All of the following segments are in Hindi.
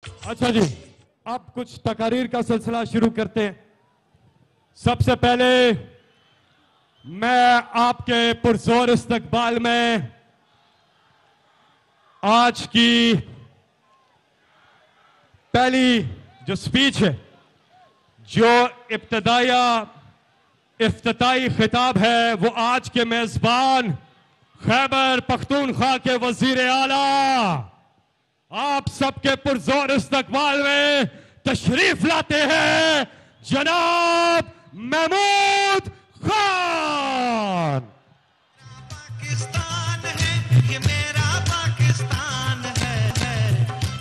अच्छा जी, अब कुछ तकारीर का सिलसिला शुरू करते हैं। सबसे पहले मैं आपके पुरजोर इस्तकबाल में आज की पहली जो स्पीच है, जो इफ्तिताई खिताब है, वो आज के मेजबान खैबर पख्तूनख्वा के वजीर आला आप सबके पुरजोर इस्तकबाल में तशरीफ लाते हैं जनाब महमूद खान। पाकिस्तान है ये मेरा पाकिस्तान है,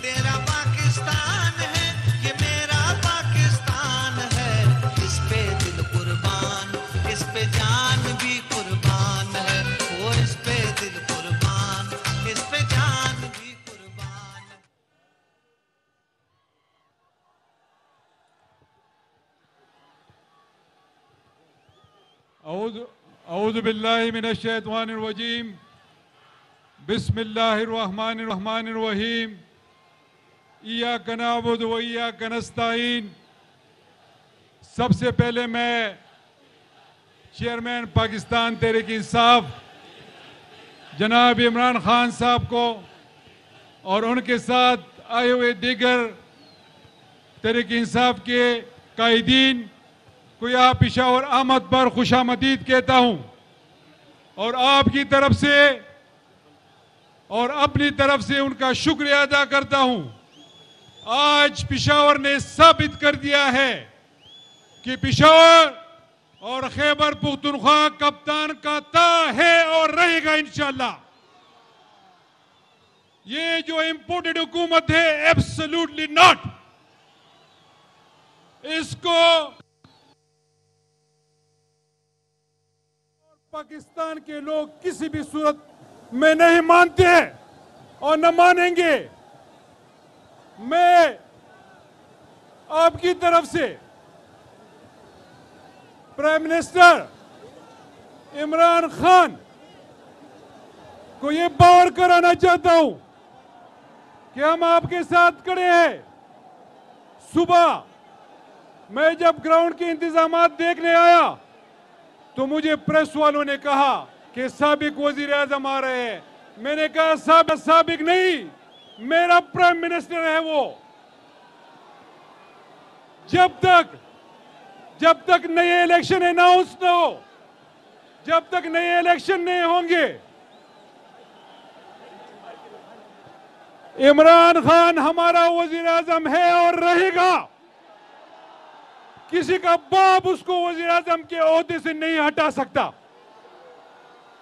तेरा पाकिस्तान है ये मेरा पाकिस्तान है। इस पे दिल कुर्बान, इस पे जान भी कुर्बान है। वो इस पे दिल कुर्बान, इस पे जान भी कुर्बान है। औज़ु बिल्लाहि मिनश शैतानिर रजीम। बिस्मिल्लाहिर रहमानिर रहीम। इय्याका नअबुदु व इय्याका नस्तईन। सबसे पहले मैं चेयरमैन पाकिस्तान तहरीक इंसाफ जनाब इमरान खान साहब को और उनके साथ आए हुए दीगर तहरीक इंसाफ के कायदीन को यहाँ पेशावर आमद पर खुशामदीद कहता हूँ और आपकी तरफ से और अपनी तरफ से उनका शुक्रिया अदा करता हूँ। आज पेशावर ने साबित कर दिया है कि पेशावर और खैबर पख्तूनख्वा कप्तान का ता है और रहेगा इंशाल्लाह। ये जो इंपोर्टेड हुकूमत है, एब्सोल्युटली नॉट। इसको पाकिस्तान के लोग किसी भी सूरत में नहीं मानते हैं और न मानेंगे। मैं आपकी तरफ से प्राइम मिनिस्टर इमरान खान को यह बावर कराना चाहता हूं कि हम आपके साथ खड़े हैं। सुबह मैं जब ग्राउंड के इंतजामात देखने आया तो मुझे प्रेस वालों ने कहा कि साबिक वजीर आजम आ रहे हैं। मैंने कहा साबिक नहीं, मेरा प्राइम मिनिस्टर है वो। जब तक नए इलेक्शन अनाउंस न हो, जब तक नए इलेक्शन नहीं होंगे, इमरान खान हमारा वजीर आजम है और रहेगा। किसी का बाप उसको वजीर आजम के ओहदे से नहीं हटा सकता।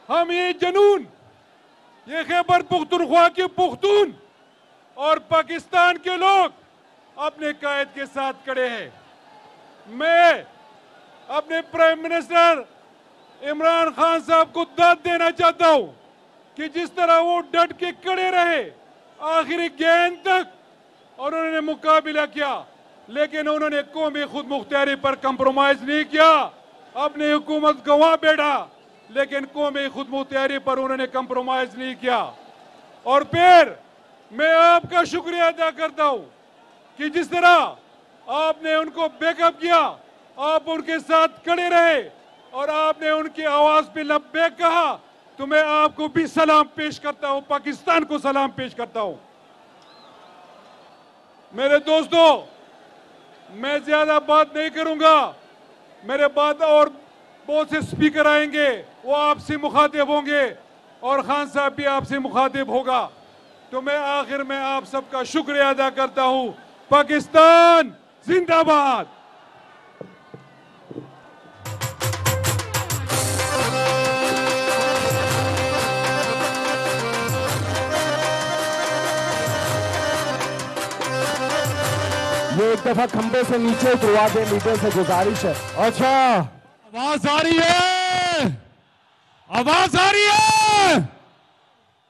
हम ये जुनून, ये खैबर पख्तूनख्वा के पुख्तून और पाकिस्तान के लोग अपने कायद के साथ खड़े हैं। मैं अपने प्राइम मिनिस्टर इमरान खान साहब को दाद देना चाहता हूं कि जिस तरह वो डट के खड़े रहे आखिरी गेंद तक और उन्होंने मुकाबला किया, लेकिन उन्होंने कौमी खुद मुख्तियारी पर कंप्रोमाइज नहीं किया। अपनी हुकूमत गंवा बैठा, लेकिन कौमी खुद मुख्तियारी पर उन्होंने कंप्रोमाइज नहीं किया। और फिर मैं आपका शुक्रिया अदा करता हूं कि जिस तरह आपने उनको बैकअप किया, आप उनके साथ खड़े रहे और आपने उनकी आवाज पे लब्बैक कहा, तो मैं आपको भी सलाम पेश करता हूं, पाकिस्तान को सलाम पेश करता हूं। मेरे दोस्तों, मैं ज्यादा बात नहीं करूंगा। मेरे बाद और बहुत से स्पीकर आएंगे, वो आपसे मुखातिब होंगे और खान साहब भी आपसे मुखातिब होगा। तो मैं आखिर में आप सबका शुक्रिया अदा करता हूं। पाकिस्तान जिंदाबाद। ये एक दफा खंबे से नीचे उतरवा दे, लीडर से गुजारिश है। अच्छा, आवाज आ रही है? आवाज आ रही है?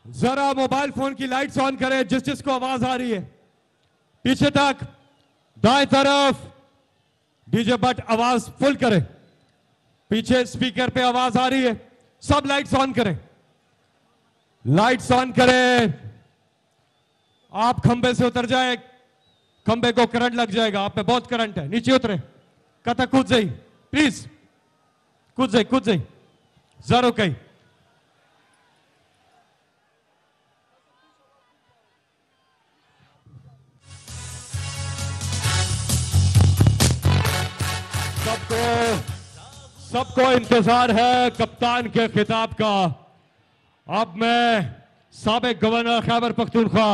जरा मोबाइल फोन की लाइट्स ऑन करें जिसको आवाज आ रही है। पीछे तक, दाएं तरफ डीजे बट आवाज फुल करें। पीछे स्पीकर पे आवाज आ रही है, सब लाइट्स ऑन करें, लाइट्स ऑन करें। आप खंबे से उतर जाए, खंबे को करंट लग जाएगा, आप पे बहुत करंट है, नीचे उतरे, कथा कूद जाई प्लीज, कूद जाई जरूर कहीं। सबको इंतजार है कप्तान के खिताब का। अब मैं साबिक गवर्नर खैबर पख्तूनख्वा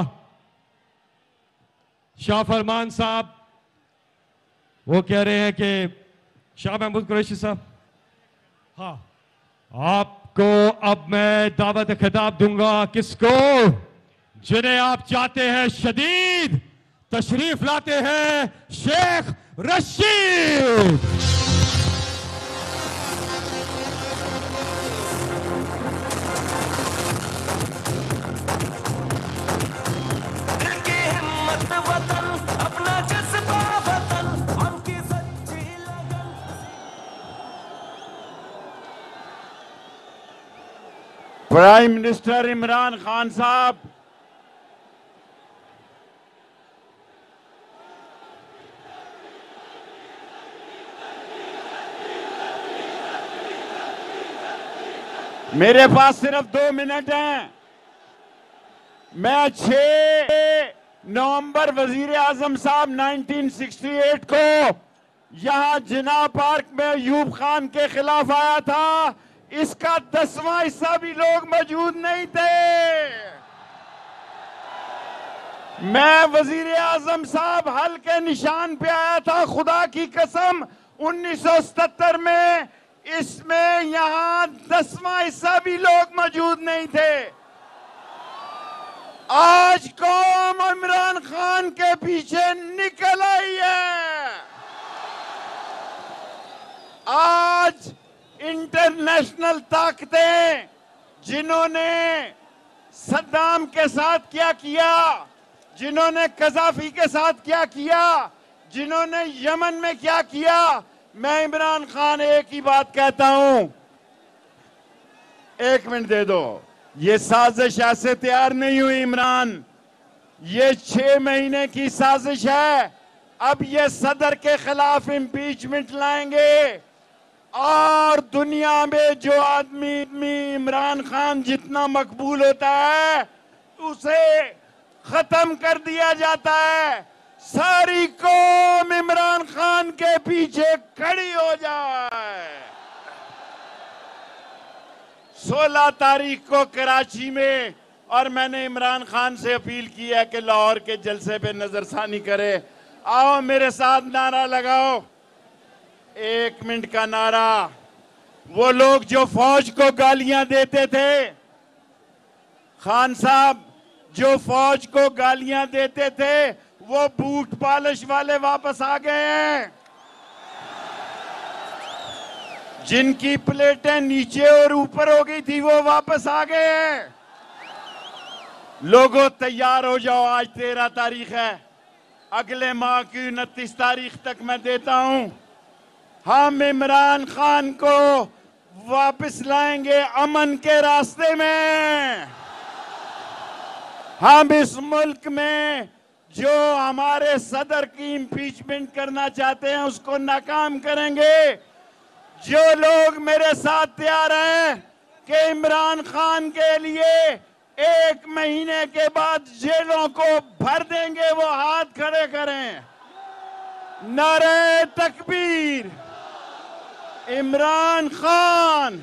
शाह फरमान साहब वो कह रहे हैं कि शाह महमूद कुरैशी साहब, हाँ आपको अब मैं दावत खिताब दूंगा। किसको? जिन्हें आप चाहते हैं शदीद, तशरीफ लाते हैं शेख रशीद। प्राइम मिनिस्टर इमरान खान साहब, मेरे पास सिर्फ 2 मिनट हैं। मैं 6 नवंबर वजीर आजम साहब 1968 को यहां जिना पार्क में अयूब खान के खिलाफ आया था। इसका 10वां हिस्सा भी लोग मौजूद नहीं थे। मैं वजीर आजम साहब हल के निशान पे आया था, खुदा की कसम 1977 में। इसमें यहां 10वां हिस्सा भी लोग मौजूद नहीं थे। आज कौम इमरान खान के पीछे निकल आई है। आज इंटरनेशनल ताकतें, जिन्होंने सद्दाम के साथ क्या किया, जिन्होंने कजाफी के साथ क्या किया, जिन्होंने यमन में क्या किया, मैं इमरान खान एक ही बात कहता हूं, 1 मिनट दे दो। ये साजिश ऐसे तैयार नहीं हुई इमरान, ये 6 महीने की साजिश है। अब ये सदर के खिलाफ इंपीचमेंट लाएंगे और दुनिया में जो आदमी इमरान खान जितना मकबूल होता है उसे खत्म कर दिया जाता है। सारी कौम इमरान खान के पीछे खड़ी हो जाए। 16 तारीख को कराची में, और मैंने इमरान खान से अपील की है कि लाहौर के जलसे पे नजरसानी करे। आओ मेरे साथ नारा लगाओ, 1 मिनट का नारा। वो लोग जो फौज को गालियां देते थे, खान साहब जो फौज को गालियां देते थे, वो बूट पॉलिश वाले वापस आ गए हैं। जिनकी प्लेटें नीचे और ऊपर हो गई थी वो वापस आ गए हैं। लोगों तैयार हो जाओ, आज 13 तारीख है, अगले माह की 29 तारीख तक मैं देता हूं। हम इमरान खान को वापस लाएंगे अमन के रास्ते में। हम इस मुल्क में जो हमारे सदर की इंपीचमेंट करना चाहते हैं उसको नाकाम करेंगे। जो लोग मेरे साथ तैयार हैं कि इमरान खान के लिए 1 महीने के बाद जेलों को भर देंगे, वो हाथ खड़े करें। नारे तकबीर। इमरान खान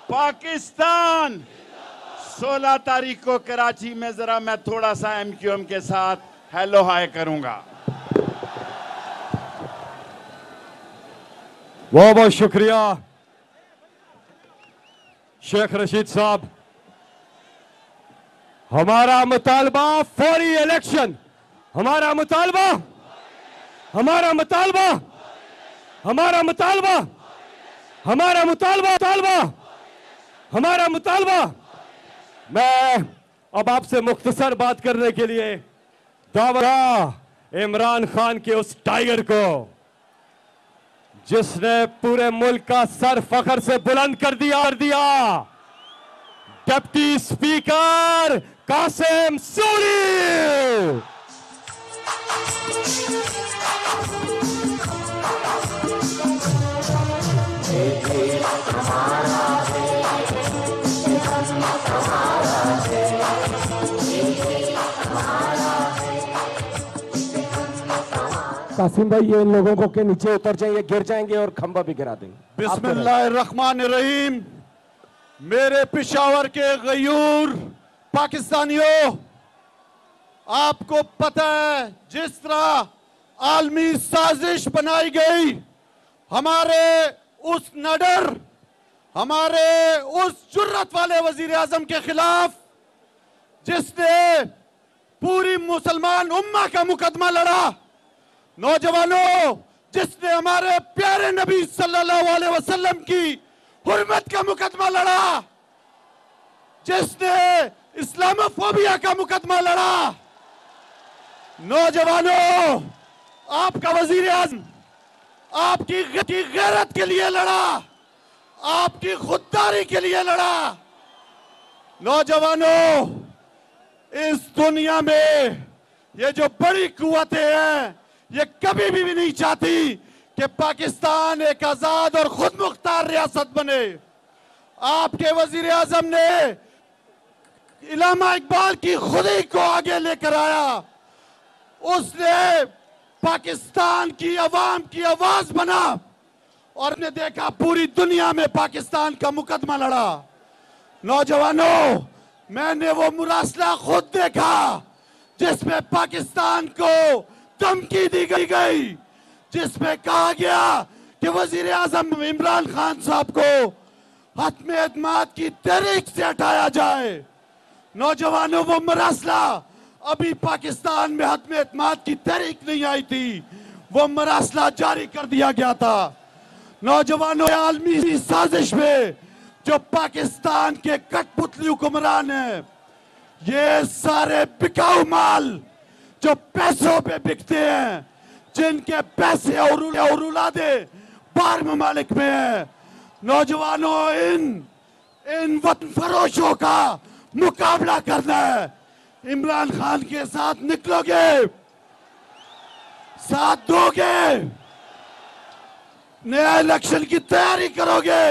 पाकिस्तान। 16 तारीख को कराची में जरा मैं थोड़ा सा MQM के साथ हेलो हाय करूंगा। बहुत बहुत शुक्रिया शेख रशीद साहब। हमारा मुतालबा फौरी इलेक्शन, हमारा मुतालबा, हमारा मुतालबा, हमारा मुतालबा, हमारा मुतालबा, हमारा मुतालबा। मैं अब आपसे मुख्तसर बात करने के लिए दावत इमरान खान के उस टाइगर को जिसने पूरे मुल्क का सर फखर से बुलंद कर दिया डिप्टी स्पीकर कासिम सूरी। कासिम भाई ये इन लोगों को के नीचे उतर जाएंगे, गिर जाएंगे और खंबा भी गिरा देंगे। बिस्मिल्लाहिर्रहमानिर्रहीम। मेरे पिशावर के गयूर पाकिस्तानियों, आपको पता है जिस तरह आलमी साजिश बनाई गई हमारे उस नडर, हमारे उस जुर्रत वाले वजीर आजम के खिलाफ जिसने पूरी मुसलमान उम्मा का मुकदमा लड़ा, नौजवानों जिसने हमारे प्यारे नबी सल्लल्लाहु अलैहि वसल्लम की हुर्मत का मुकदमा लड़ा, जिसने इस्लामोफोबिया का मुकदमा लड़ा, नौजवानों आपका वजीर आज़म आपकी गैरत के लिए लड़ा, आपकी खुददारी के लिए लड़ा। नौजवानों इस दुनिया में ये जो बड़ी कुव्वतें हैं ये कभी भी नहीं चाहती कि पाकिस्तान एक आजाद और खुद मुख्तार रियासत बने। आपके वजीर आजम ने इल्लामा इकबाल की खुदी को आगे लेकर आया, उसने पाकिस्तान की आवाम की आवाज बना और ने देखा पूरी दुनिया में पाकिस्तान का मुकदमा लड़ा। नौजवानों मैंने वो मुरासला खुद देखा जिसमें पाकिस्तान को धमकी दी गई, जिसमें कहा गया कि वजीर आजम इमरान खान साहब को हत्म एतमाद की तहरीक से हटाया जाए। नौजवानों वो मरासला अभी पाकिस्तान में हत्म एतमाद की तहरीक नहीं आई थी, वो मरासला जारी कर दिया गया था। नौजवानों आलमी साजिश में जो पाकिस्तान के कठपुतली हुक्मरान हैं, ये सारे बिकाऊ माल जो पैसों पे बिकते हैं, जिनके पैसे और औलादे बाहर ममालिक में है। नौजवानों इन वतन फरोशों का मुकाबला करना है। इमरान खान के साथ निकलोगे, साथ दोगे, नया इलेक्शन की तैयारी करोगे।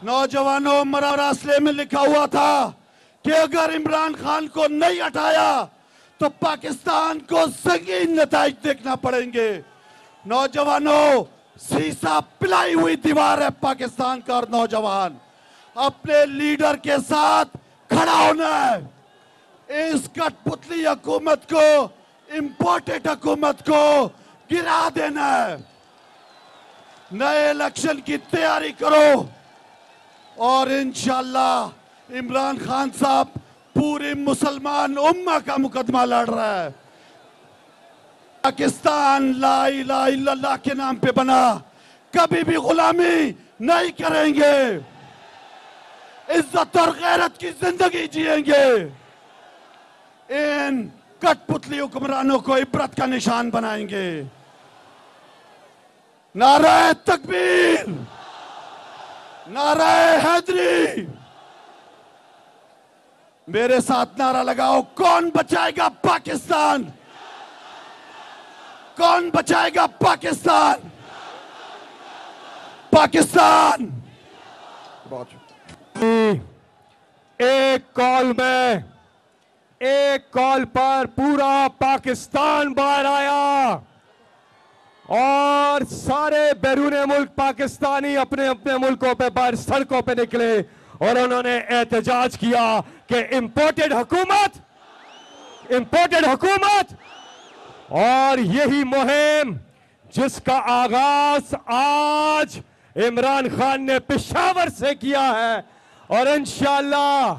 नौजवानों मरासले में लिखा हुआ था कि अगर इमरान खान को नहीं हटाया तो पाकिस्तान को संगीन नताइज देखना पड़ेंगे। नौजवानों शीशा पिलाई हुई दीवार है पाकिस्तान का, और नौजवान अपने लीडर के साथ खड़ा होना है। इस कठपुतली हुकूमत को, इंपोर्टेड हुकूमत को गिरा देना है। नए इलेक्शन की तैयारी करो और इंशाअल्लाह इमरान खान साहब पूरी मुसलमान उम्मा का मुकदमा लड़ रहा है। पाकिस्तान ला इलाहा इल्लल्लाह के नाम पे बना, कभी भी गुलामी नहीं करेंगे, इज्जत और गैरत की जिंदगी जिएंगे। इन कठपुतली हुक्मरानों को इबरत का निशान बनाएंगे। नारे तकबीर, नारे हैदरी। मेरे साथ नारा लगाओ, कौन बचाएगा पाकिस्तान, कौन बचाएगा पाकिस्तान, पाकिस्तान। एक कॉल में, एक कॉल पर पूरा पाकिस्तान बाहर आया और सारे बैरूने मुल्क पाकिस्तानी अपने अपने मुल्कों पे बाहर सड़कों पे निकले और उन्होंने एहतजाज किया कि इंपोर्टेड हुकूमत, इंपोर्टेड हुकूमत। और यही मुहिम जिसका आगाज आज इमरान खान ने पेशावर से किया है, और इंशाअल्लाह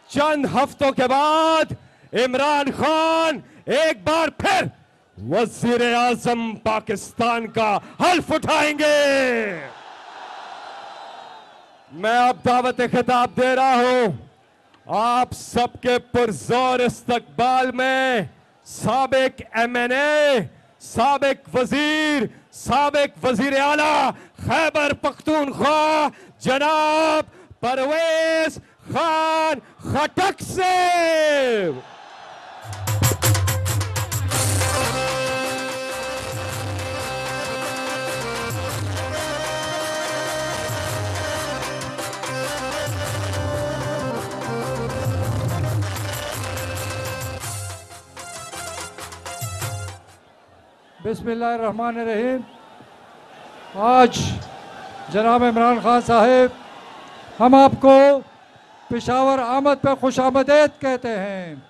चंद हफ्तों के बाद इमरान खान एक बार फिर वजीर आजम पाकिस्तान का हल्फ उठाएंगे। मैं अब दावत खिताब दे रहा हूं आप सबके पुरजोर इस्तकबाल में साबिक एमएनए, साबिक वजीर, साबिक वजीर आला खैबर पख्तूनख्वा जनाब परवेज खान खटक से। बिस्मिल्लाहिर्रहमानिर्रहीम। आज जनाब इमरान खान साहब, हम आपको पेशावर आमद पे खुशामदीद कहते हैं।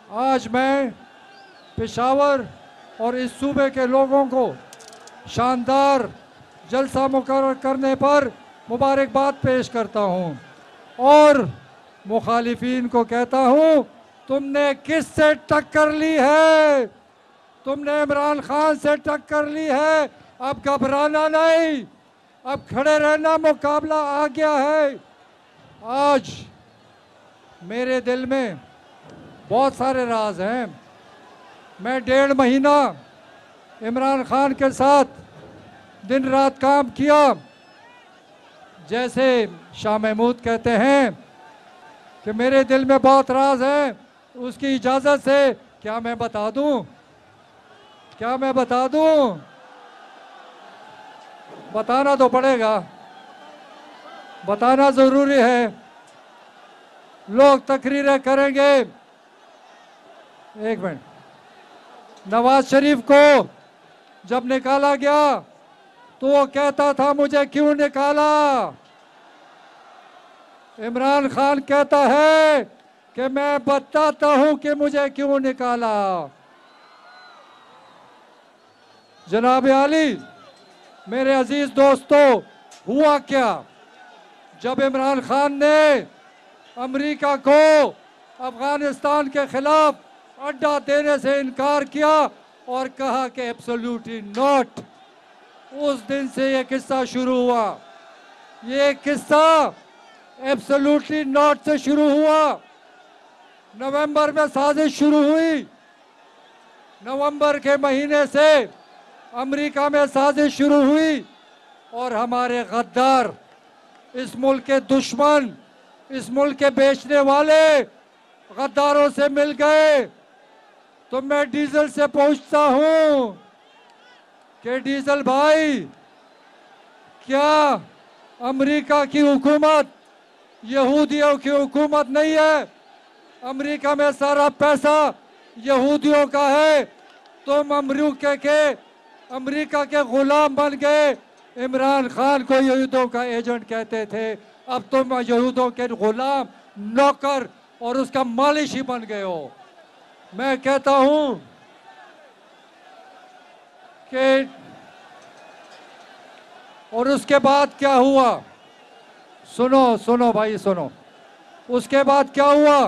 आज मैं पेशावर और इस सूबे के लोगों को शानदार जलसा मुकर्रर करने पर मुबारकबाद पेश करता हूँ और मुखालिफिन को कहता हूँ, तुमने किससे टक्कर ली है? तुमने इमरान खान से टक्कर ली है। अब घबराना नहीं, अब खड़े रहना, मुकाबला आ गया है। आज मेरे दिल में बहुत सारे राज हैं। मैं 1.5 महीना इमरान खान के साथ दिन रात काम किया। जैसे शाह महमूद कहते हैं कि मेरे दिल में बहुत राज हैं, उसकी इजाज़त से क्या मैं बता दूं? क्या मैं बता दूं? बताना तो पड़ेगा, बताना ज़रूरी है। लोग तकरीरें करेंगे। एक मिनट, नवाज शरीफ को जब निकाला गया तो वो कहता था मुझे क्यों निकाला। इमरान खान कहता है कि मैं बताता हूं कि मुझे क्यों निकाला। जनाब आली, मेरे अजीज दोस्तों, हुआ क्या? जब इमरान खान ने अमेरिका को अफगानिस्तान के खिलाफ अड्डा देने से इनकार किया और कहा कि एब्सोल्युटली नॉट, उस दिन से ये किस्सा शुरू हुआ। ये किस्सा एब्सोल्युटली नॉट से शुरू हुआ। नवंबर में साजिश शुरू हुई। नवंबर के महीने से अमेरिका में साजिश शुरू हुई और हमारे गद्दार, इस मुल्क के दुश्मन, इस मुल्क के बेचने वाले गद्दारों से मिल गए। तो मैं डीजल से पूछता हूं कि डीजल भाई, क्या अमेरिका की हुकूमत यहूदियों की हुकूमत नहीं है? अमेरिका में सारा पैसा यहूदियों का है। तुम अमेरिका के गुलाम बन गए। इमरान खान को यहूदियों का एजेंट कहते थे, अब तुम यहूदियों के गुलाम, नौकर और उसका मालिश ही बन गए हो। मैं कहता हूं कि और उसके बाद क्या हुआ? सुनो सुनो भाई सुनो। उसके बाद क्या हुआ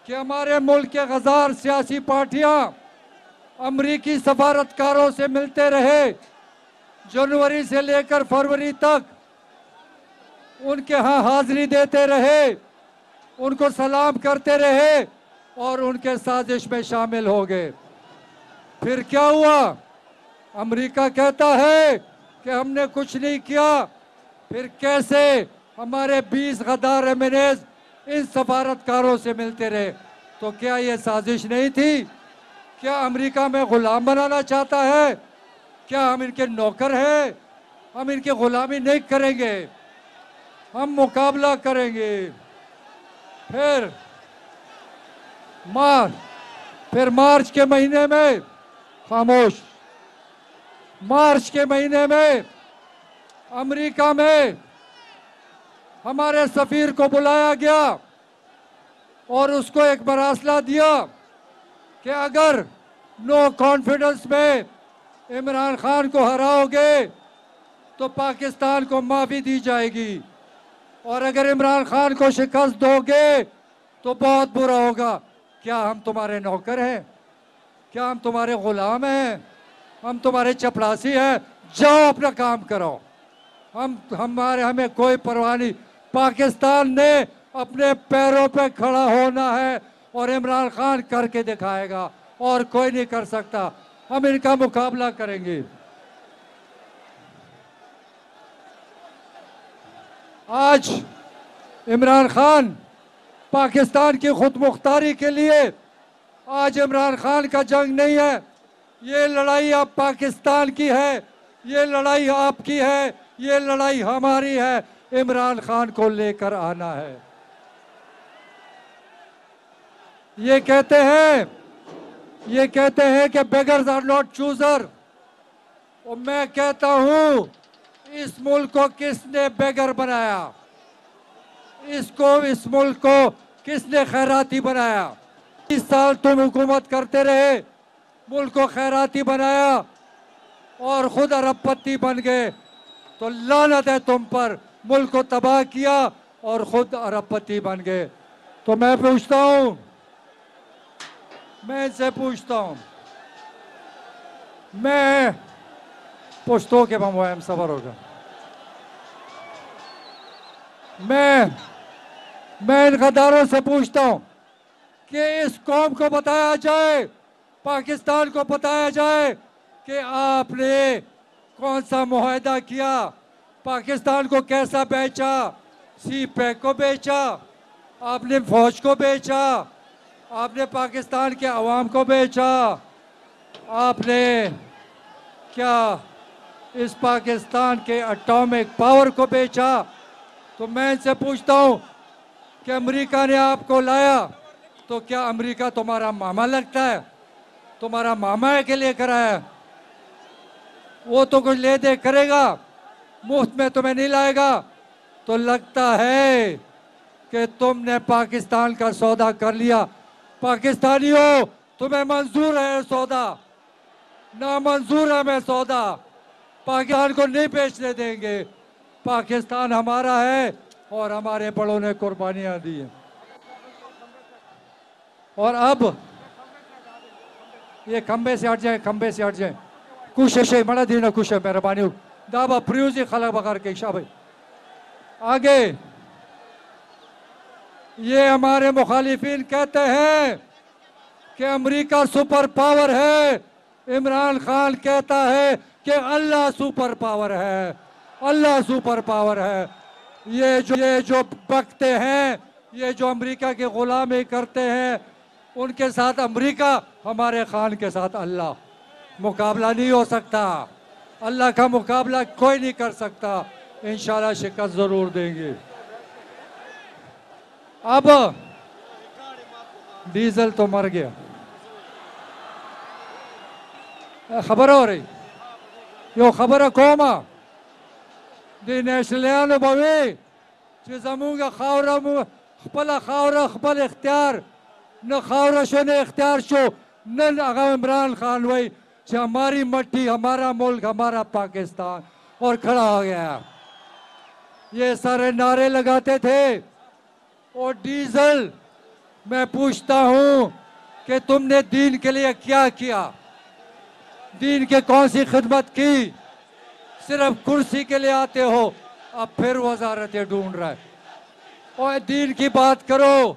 कि हमारे मुल्क के हजार सियासी पार्टियां अमरीकी सफारतकारों से मिलते रहे। जनवरी से लेकर फरवरी तक उनके यहाँ हाजिरी देते रहे, उनको सलाम करते रहे और उनके साजिश में शामिल हो गए। फिर क्या हुआ? अमेरिका कहता है कि हमने कुछ नहीं किया। फिर कैसे हमारे 20 गद्दार एमएनएज इन सफारतकारों से मिलते रहे? तो क्या ये साजिश नहीं थी? क्या अमेरिका में गुलाम बनाना चाहता है? क्या हम इनके नौकर हैं? हम इनकी गुलामी नहीं करेंगे, हम मुकाबला करेंगे। फिर मार्च के महीने में, खामोश, मार्च के महीने में अमेरिका में हमारे सफीर को बुलाया गया और उसको एक मरासला दिया कि अगर नो कॉन्फिडेंस में इमरान खान को हराओगे तो पाकिस्तान को माफी दी जाएगी, और अगर इमरान खान को शिकस्त दोगे तो बहुत बुरा होगा। क्या हम तुम्हारे नौकर हैं? क्या हम तुम्हारे गुलाम हैं? हम तुम्हारे चपरासी हैं? जाओ अपना काम करो। हमें कोई परवाह नहीं। पाकिस्तान ने अपने पैरों पे खड़ा होना है और इमरान खान करके दिखाएगा, और कोई नहीं कर सकता। हम इनका मुकाबला करेंगे। आज इमरान खान पाकिस्तान की खुद मुख्तारी के लिए, आज इमरान खान का जंग नहीं है। ये लड़ाई अब पाकिस्तान की है, ये लड़ाई आपकी है, ये लड़ाई हमारी है। इमरान खान को लेकर आना है। ये कहते हैं ये कहते हैं कि बेगर्स आर नॉट चूजर, और मैं कहता हूं इस मुल्क को किसने बेगर बनाया? इस मुल्क को किसने खैराती बनाया? 30 साल तुम हुकूमत करते रहे, मुल्क को खैराती बनाया और खुद अरबपति बन गए। तो लानत है तुम पर, मुल्क को तबाह किया और खुद अरबपति बन गए। तो मैं पूछता हूं, मैं इनसे पूछता हूं, मैं पुश्तो के बम सबर होगा, मैं इन गद्दारों से पूछता हूं कि इस कौम को बताया जाए, पाकिस्तान को बताया जाए कि आपने कौन सा मुआहदा किया, पाकिस्तान को कैसा बेचा, सी पैक को बेचा, आपने फौज को बेचा, आपने पाकिस्तान के अवाम को बेचा, आपने क्या इस पाकिस्तान के एटॉमिक पावर को बेचा? तो मैं इनसे पूछता हूं कि अमेरिका ने आपको लाया तो क्या अमेरिका तुम्हारा मामा लगता है? तुम्हारा मामा है के लिए कराया? वो तो कुछ ले दे करेगा, मुफ्त में तुम्हें नहीं लाएगा। तो लगता है कि तुमने पाकिस्तान का सौदा कर लिया। पाकिस्तानियों, तुम्हें मंजूर है सौदा? ना मंजूर है मैं सौदा। पाकिस्तान को नहीं बेचने देंगे। पाकिस्तान हमारा है और हमारे बड़ों ने कुर्बानियां दी हैं। और अब ये खंबे से हट जाए, खंबे से हट जाए। कुछ बड़ा दिन खुश है मेहरबानी दाबा प्रियूजी खला बकर के शाबाश। आगे ये हमारे मुखालिफिन कहते हैं कि अमेरिका सुपर पावर है। इमरान खान कहता है कि अल्लाह सुपर पावर है, अल्लाह सुपर पावर है। ये जो बकते हैं, ये जो अमेरिका की गुलामी करते हैं, उनके साथ अमेरिका, हमारे खान के साथ अल्लाह। मुकाबला नहीं हो सकता, अल्लाह का मुकाबला कोई नहीं कर सकता। इंशाल्लाह शिकस्त जरूर देंगे। अब डीजल तो मर गया, खबर हो रही यो खबर कोमा दी नेशनल बवे जमूंगा खावरा खपला खावरा खपल इख्तियार न खावरा शो ने इख्तियार शो न आगा इमरान खान वही हमारी मट्टी, हमारा मुल्क, हमारा पाकिस्तान, और खड़ा हो गया। ये सारे नारे लगाते थे। और डीजल, मैं पूछता हूं कि तुमने दीन के लिए क्या किया? दीन के कौन सी खिदमत की? सिर्फ कुर्सी के लिए आते हो, अब फिर वजारतें ढूंढ रहा है। और दीन की बात करो,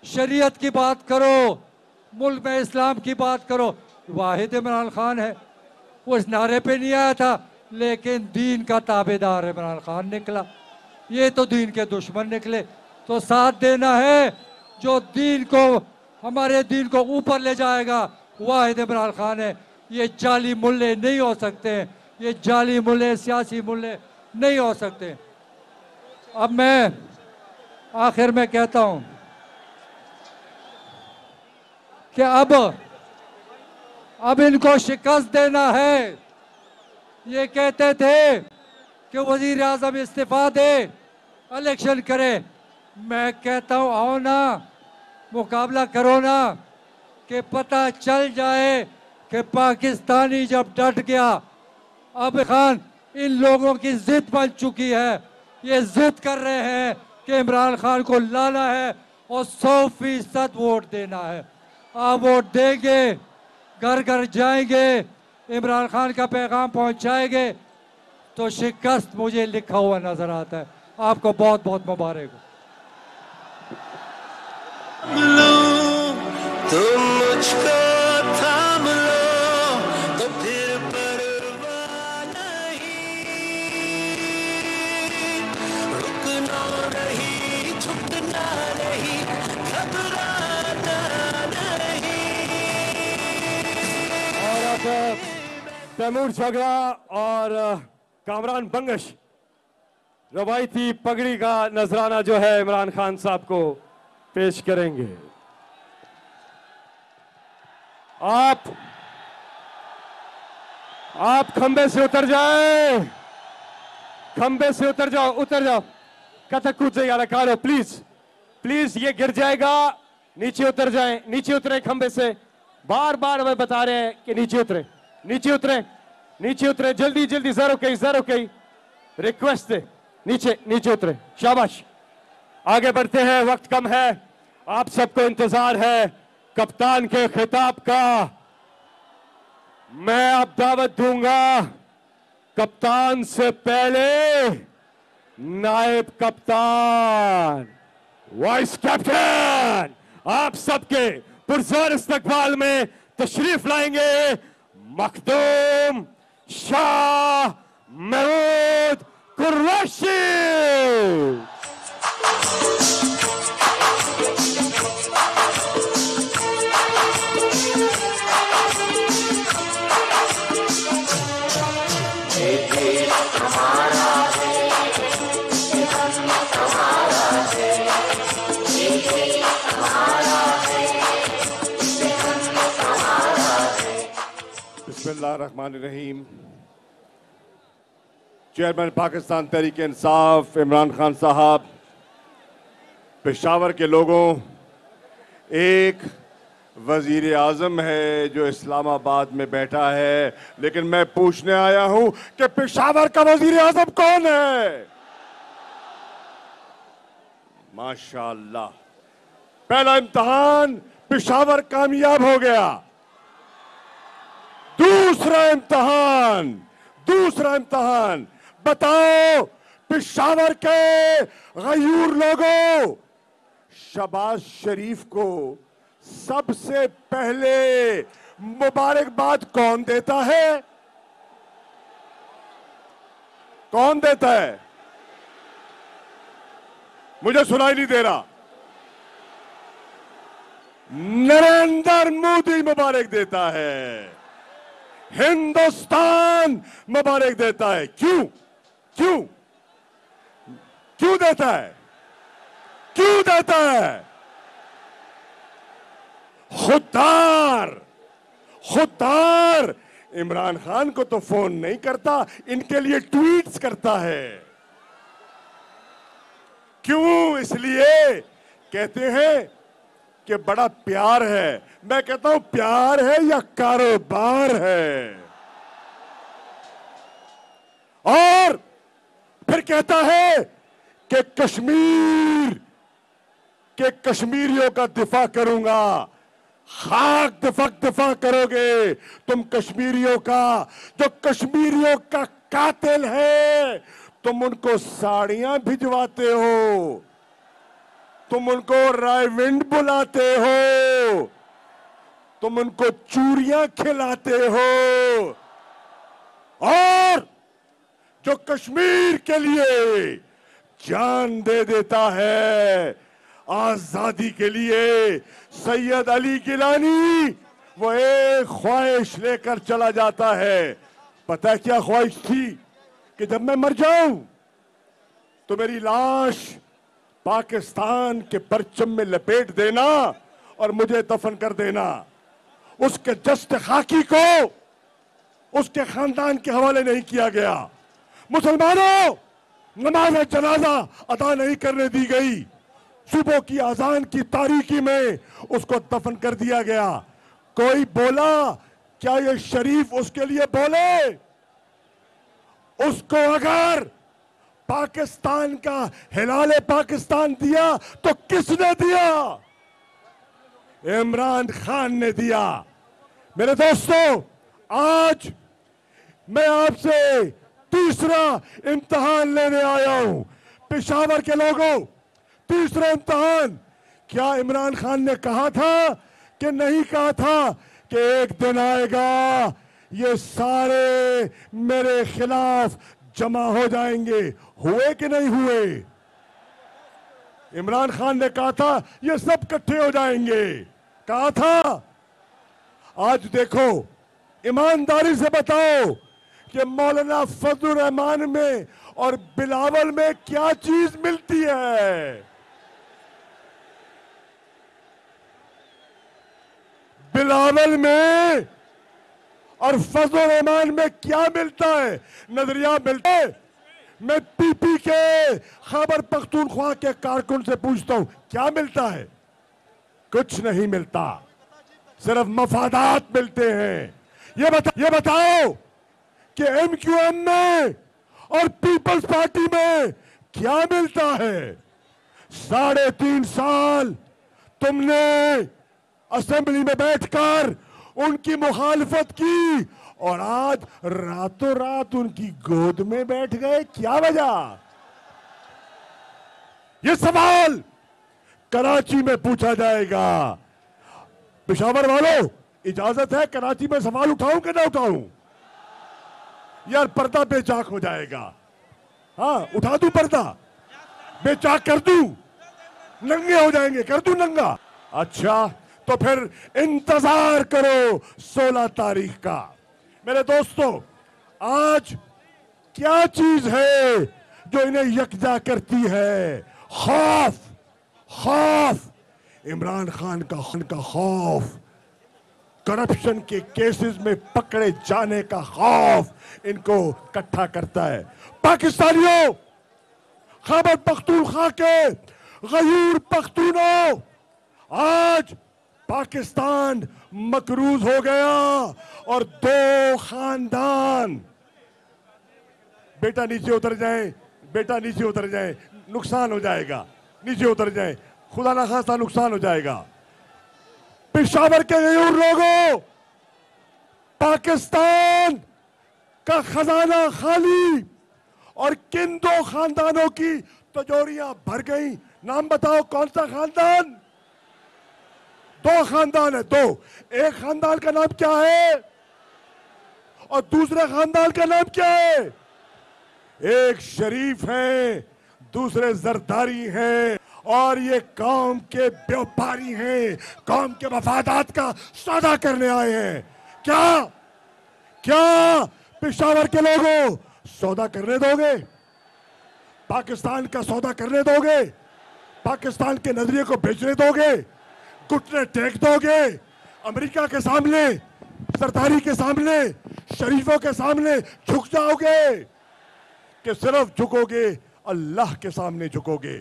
शरीयत की बात करो, मुल्क में इस्लाम की बात करो। वाहिद इमरान खान है, वो इस नारे पे नहीं आया था, लेकिन दीन का ताबेदार इमरान खान निकला। ये तो दीन के दुश्मन निकले। तो साथ देना है जो दीन को, हमारे दीन को ऊपर ले जाएगा, वाहिद इमरान खान है। ये जाली मुल्ले नहीं हो सकते, ये जाली मुल्ले, सियासी मुल्ले नहीं हो सकते। अब मैं आखिर में कहता हूं कि अब इनको शिकस्त देना है। ये कहते थे कि वजीर आजम इस्तीफा दे, इलेक्शन करे। मैं कहता हूं आओ ना, मुकाबला करो ना, कि पता चल जाए कि पाकिस्तानी जब डट गया, अब खान इन लोगों की जिद बन चुकी है। ये जिद कर रहे हैं कि इमरान खान को लाना है और 100% वोट देना है। आप वोट देंगे, घर घर जाएंगे, इमरान खान का पैगाम पहुंचाएंगे, तो शिकस्त मुझे लिखा हुआ नजर आता है। आपको बहुत बहुत मुबारक हो। तुम मुझको थाम लो तो फिर परवाह नहीं, रुकना नहीं, झुकना नहीं, घबराना नहीं। और अब तैमूर झगड़ा और कामरान बंगश रवायती पगड़ी का नजराना जो है इमरान खान साहब को पेश करेंगे। आप खंबे से उतर जाए, खंबे से उतर जाओ, उतर जाओ। कथक कूद जाइए अलाकारो, प्लीज प्लीज, ये गिर जाएगा। नीचे उतर जाए, नीचे उतरे खंबे से। बार बार हमें बता रहे हैं कि नीचे उतरे, नीचे उतरे, नीचे उतरे, जल्दी जल्दी, जरो कहीं रिक्वेस्ट है, नीचे नीचे उतरे, शाबाश। आगे बढ़ते हैं, वक्त कम है, आप सबको इंतजार है कप्तान के खिताब का। मैं अब दावत दूंगा कप्तान से पहले नायब कप्तान, वाइस कैप्टन, आप सबके पुरजोर इस्तकबाल में तशरीफ लाएंगे मखदूम शाह महमूद कुरैशी। बिस्मिल्लाहिर्रहमानिर्रहीम। चेयरमैन पाकिस्तान तहरीक इंसाफ इमरान खान साहब, पेशावर के लोगों, एक वजीर आजम है जो इस्लामाबाद में बैठा है, लेकिन मैं पूछने आया हूं कि पेशावर का वजीर आजम कौन है? माशाअल्लाह, पहला इम्तहान पेशावर कामयाब हो गया। दूसरा इम्तहान बताओ पेशावर के गयूर लोगों, शहबाज शरीफ को सबसे पहले मुबारकबाद कौन देता है? कौन देता है? मुझे सुनाई नहीं दे रहा। नरेंद्र मोदी मुबारक देता है, हिंदुस्तान मुबारक देता है। क्यों क्यों क्यों देता है? क्यों देता है? खुददार इमरान खान को तो फोन नहीं करता, इनके लिए ट्वीट्स करता है। क्यों? इसलिए कहते हैं कि बड़ा प्यार है। मैं कहता हूं प्यार है या कारोबार है? और फिर कहता है कि कश्मीर के कश्मीरियों का दिफा करूंगा। खाक दिफा करोगे तुम कश्मीरियों का, जो कश्मीरियों का कातिल है। तुम उनको साड़ियां भिजवाते हो, तुम उनको रायविंड बुलाते हो, तुम उनको चूरियां खिलाते हो, और जो कश्मीर के लिए जान दे देता है, आजादी के लिए, सैयद अली गिलानी, वो एक ख्वाहिश लेकर चला जाता है। पता है क्या ख्वाहिश थी? कि जब मैं मर जाऊं तो मेरी लाश पाकिस्तान के परचम में लपेट देना और मुझे दफन कर देना। उसके जश्न खाकी को उसके खानदान के हवाले नहीं किया गया। मुसलमानों, नमाज जनाजा अदा नहीं करने दी गई। सुबह की अजान की तारीकी में उसको दफन कर दिया गया। कोई बोला क्या ये शरीफ उसके लिए बोले? उसको अगर पाकिस्तान का हिलाले पाकिस्तान दिया तो किसने दिया? इमरान खान ने दिया। मेरे दोस्तों, आज मैं आपसे तीसरा इम्तिहान लेने आया हूं। पेशावर के लोगों, तीसरा इम्तिहान। क्या इमरान खान ने कहा था कि नहीं कहा था कि एक दिन आएगा ये सारे मेरे खिलाफ जमा हो जाएंगे? हुए कि नहीं हुए? इमरान खान ने कहा था ये सब इकट्ठे हो जाएंगे, कहा था। आज देखो, ईमानदारी से बताओ कि मौलाना फजलुर रहमान में और बिलावल में क्या चीज मिलती है? बिलावल में और फजल रहमान में क्या मिलता है? नजरिया मिलता है। मैं पीपी के खैबर पख्तूनख्वा के कारकुन से पूछता हूं, क्या मिलता है? कुछ नहीं मिलता, सिर्फ मफादात मिलते हैं। ये बताओ कि एमक्यूएम में और पीपल्स पार्टी में क्या मिलता है? 3.5 साल तुमने असेंबली में बैठकर उनकी मुखालफत की और आज रातों रात उनकी गोद में बैठ गए, क्या वजह? यह सवाल कराची में पूछा जाएगा। पेशावर वालों, इजाजत है कराची में सवाल उठाऊं कि ना उठाऊं? यार पर्दा बेचाक हो जाएगा। हाँ, उठा दूं पर्दा, बेचाक कर दूं, नंगे हो जाएंगे, कर दूं नंगा? अच्छा, तो फिर इंतजार करो 16 तारीख का। मेरे दोस्तों, आज क्या चीज है जो इन्हें यकजा करती है? खौफ, खौफ, इमरान खान का खौफ, करप्शन के केसेस में पकड़े जाने का खौफ इनको इकट्ठा करता है। पाकिस्तानियों, खैबर पख्तूनख्वा के गयूर पख्तूनों, आज पाकिस्तान मकरूज हो गया और 2 खानदान, बेटा नीचे उतर जाए, बेटा नीचे उतर जाए, नुकसान हो जाएगा, नीचे उतर जाए, खुदा ना खास्ता नुकसान हो जाएगा। पेशावर के गयूर लोगों, पाकिस्तान का खजाना खाली और किन 2 खानदानों की तिजोरियां भर गई? नाम बताओ, कौन सा खानदान? 2 खानदान है, 2। एक खानदान का नाम क्या है और दूसरे खानदान का नाम क्या है? एक शरीफ है, दूसरे जरदारी हैं और ये कौम के व्यापारी हैं, कौम के मफादात का सौदा करने आए हैं। क्या क्या पेशावर के लोगों सौदा करने दोगे? पाकिस्तान का सौदा करने दोगे? पाकिस्तान के नजरिए को बेचने दोगे? घुटने टेक दोगे? अमेरिका के सामने, सरदारी के सामने, शरीफों के सामने झुक जाओगे कि सिर्फ झुकोगे अल्लाह के सामने झुकोगे?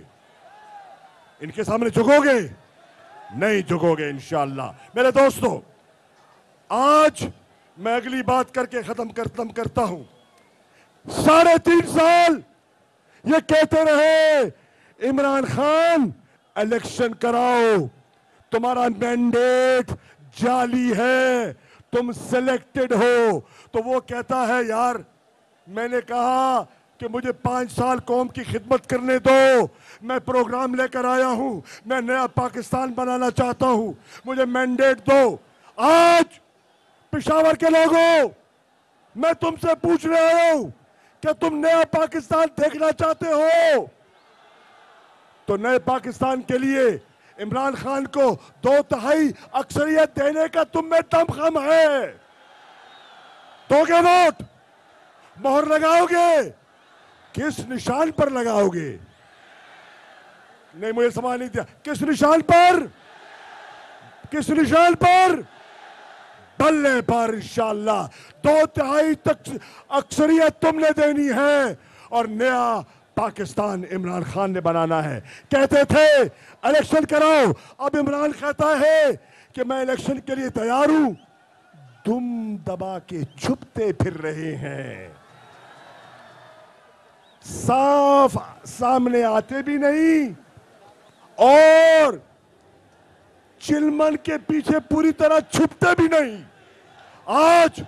इनके सामने झुकोगे? नहीं झुकोगे इंशाअल्लाह। मेरे दोस्तों, आज मैं अगली बात करके खत्म करता हूं। 3.5 साल ये कहते रहे इमरान खान इलेक्शन कराओ, तुम्हारा मैंडेट जाली है, तुम सिलेक्टेड हो। तो वो कहता है, यार मैंने कहा कि मुझे 5 साल कौम की खिदमत करने दो, मैं प्रोग्राम लेकर आया हूं, मैं नया पाकिस्तान बनाना चाहता हूं, मुझे मैंडेट दो। आज पेशावर के लोगों, मैं तुमसे पूछने आया हूं कि तुम नया पाकिस्तान देखना चाहते हो? तो नए पाकिस्तान के लिए इमरान खान को 2/3 अक्सरियत देने का तुम में दमखम है? दोगे वोट? मोहर लगाओगे? किस निशान पर लगाओगे? नहीं, मुझे समझ नहीं दिया। किस निशान पर? किस निशान पर? बल्ले पर इंशाअल्लाह 2/3 तक अक्सरियत तुमने देनी है और नया पाकिस्तान इमरान खान ने बनाना है। कहते थे इलेक्शन कराओ, अब इमरान कहता है कि मैं इलेक्शन के लिए तैयार हूं। दुम दबा के छुपते फिर रहे हैं, साफ सामने आते भी नहीं और चिलमन के पीछे पूरी तरह छुपते भी नहीं। आज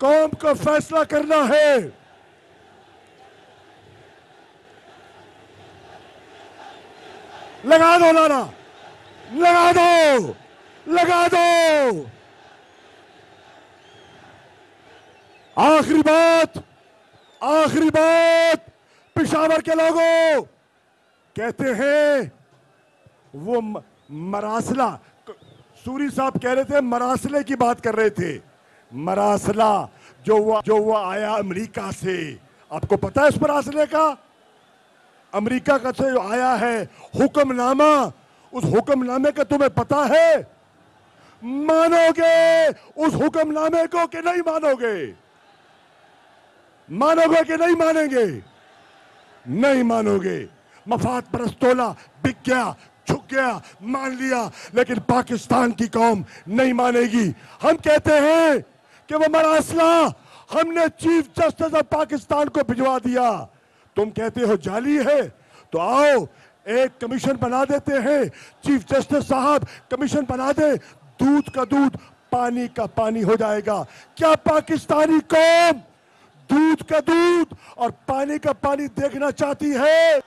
कौम को फैसला करना है। लगा दो नारा, लगा दो, लगा दो। आखिरी बात पेशावर के लोगों, कहते हैं वो मरासला, सूरी साहब कह रहे थे मरासले की बात कर रहे थे। मरासला जो वो आया अमेरिका से, आपको पता है उस मरासले का? अमेरिका का से जो आया है हुक्मनामा, उस हुक्मनामे का तुम्हें पता है? मानोगे उस हुक्मनामे को कि नहीं मानोगे? मानोगे कि नहीं मानेंगे? नहीं मानोगे। मफाद परस्तोला बिक गया, झुक गया, मान लिया, लेकिन पाकिस्तान की कौम नहीं मानेगी। हम कहते हैं कि वो मरासला हमने चीफ जस्टिस ऑफ पाकिस्तान को भिजवा दिया। तुम कहते हो जाली है, तो आओ एक कमीशन बना देते हैं। चीफ जस्टिस साहब कमीशन बना दे, दूध का दूध पानी का पानी हो जाएगा। क्या पाकिस्तानी कौम दूध का दूध और पानी का पानी देखना चाहती है?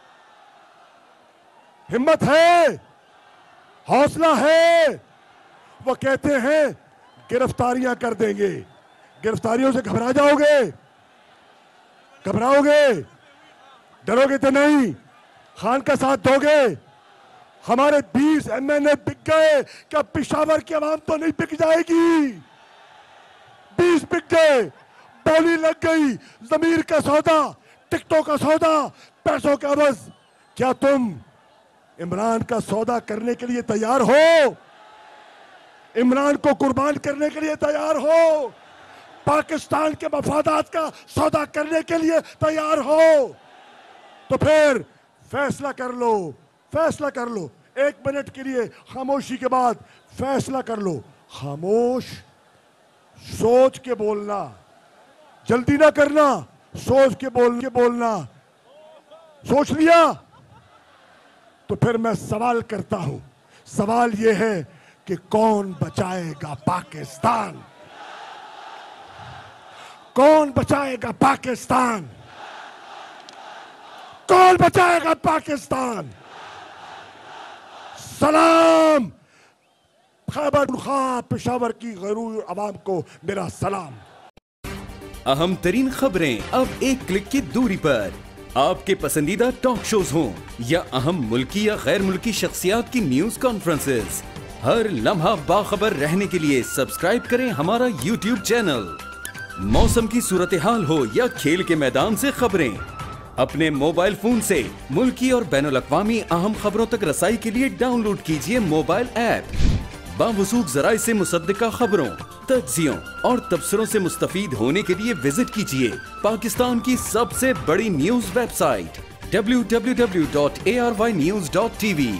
हिम्मत है, हौसला है। वो कहते हैं गिरफ्तारियां कर देंगे। गिरफ्तारियों से घबरा जाओगे? घबराओगे? डरोगे तो नहीं? खान का साथ दोगे? हमारे 20 MNA बिक गए, क्या पिशावर की आवाम तो नहीं बिक जाएगी? 20 बिक गए, बोली लग गई, जमीर का सौदा, टिकटों का सौदा, पैसों का बस। क्या तुम इमरान का सौदा करने के लिए तैयार हो? इमरान को कुर्बान करने के लिए तैयार हो? पाकिस्तान के मफादात का सौदा करने के लिए तैयार हो? तो फिर फैसला कर लो, फैसला कर लो। 1 मिनट के लिए खामोशी के बाद फैसला कर लो। खामोश, सोच के बोलना, जल्दी ना करना, सोच के बोलना। सोच लिया? तो फिर मैं सवाल करता हूं। सवाल यह है कि कौन बचाएगा पाकिस्तान? कौन बचाएगा पाकिस्तान? कौन बचाएगा पाकिस्तान? सलाम खैबर पख्तूनख्वा पेशावर की गरूर आवाम को मेरा सलाम। अहम तरीन खबरें अब एक क्लिक की दूरी पर। आपके पसंदीदा टॉक शोज हों या अहम मुल्की या गैर मुल्की शख्सियात की न्यूज कॉन्फ्रेंसेस, हर लम्हा बाखबर रहने के लिए सब्सक्राइब करें हमारा YouTube चैनल। मौसम की सूरत हाल हो या खेल के मैदान से खबरें, अपने मोबाइल फोन से मुल्की और बैनुल-अक़वामी अहम खबरों तक रसाई के लिए डाउनलोड कीजिए मोबाइल ऐप। बावसूख ज़राए से मुसद्दिका खबरों, तज्ज़ियों और तबसरों से मुस्तफ़ीद होने के लिए विजिट कीजिए पाकिस्तान की सबसे बड़ी न्यूज वेबसाइट www.arynews.tv।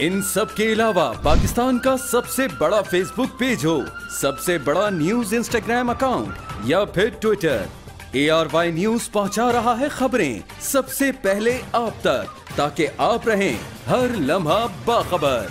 इन सब के अलावा पाकिस्तान का सबसे बड़ा फेसबुक पेज हो, सबसे बड़ा न्यूज इंस्टाग्राम अकाउंट या फिर ट्विटर, ARY न्यूज पहुंचा रहा है खबरें सबसे पहले आप तक, ताकि आप रहें हर लम्हा बाखबर।